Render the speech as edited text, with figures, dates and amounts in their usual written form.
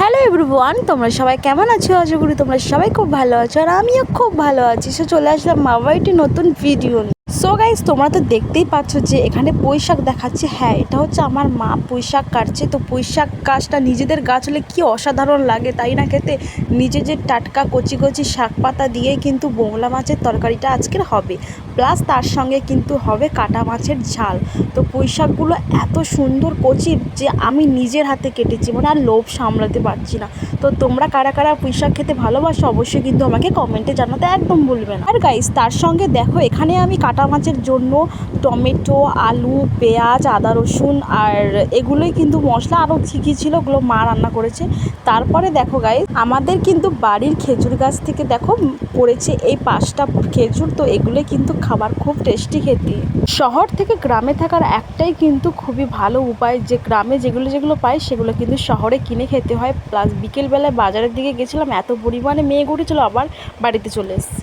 Hello everyone, তোমরা সবাই কেমন আছো? আশা করি তোমরা সবাই খুব ভালো আছো, আর আমিও খুব ভালো আছি। সো চলে আসলাম আবার একটি নতুন ভিডিও। সো গাইজ, তোমরা তো দেখতেই পাচ্ছ যে এখানে পুঁই শাক দেখাচ্ছে। হ্যাঁ, এটা হচ্ছে আমার মা পুঁই শাক কাটছে। তো পুঁই শাক গাছটা নিজেদের গাছ হলে কী অসাধারণ লাগে, তাই না খেতে? নিজে যে টাটকা কচি কচি শাক পাতা দিয়ে কিন্তু বোংলা মাছের তরকারিটা আজকের হবে, প্লাস তার সঙ্গে কিন্তু হবে কাটা মাছের ঝাল। তো পুঁই শাকগুলো এত সুন্দর কচি যে আমি নিজের হাতে কেটেছি, মানে আর লোভ সামলাতে পারছি না। তো তোমরা কারা কারা পুঁই শাক খেতে ভালোবাসো অবশ্যই কিন্তু আমাকে কমেন্টে জানাতে একদম ভুলবে না। আর গাইস, তার সঙ্গে দেখো এখানে আমি কাটা মাছের জন্য টমেটো, আলু, পেঁয়াজ, আদা, রসুন আর এগুলোই কিন্তু মশলা, আরও কী ছিল ওগুলো মা রান্না করেছে। তারপরে দেখো গাইস, আমাদের কিন্তু বাড়ির খেজুর গাছ থেকে দেখো পড়েছে এই 5টা খেজুর। তো এগুলো কিন্তু খাবার খুব টেস্টি খেতে। শহর থেকে গ্রামে থাকার একটাই কিন্তু খুবই ভালো উপায়, যে গ্রামে যেগুলো পাই সেগুলো কিন্তু শহরে কিনে খেতে হয়। প্লাস বিকেলবেলায় বাজারের দিকে গেছিলাম, এত পরিমাণে মেঘ উঠেছিল, আবার বাড়িতে চলে এসেছি।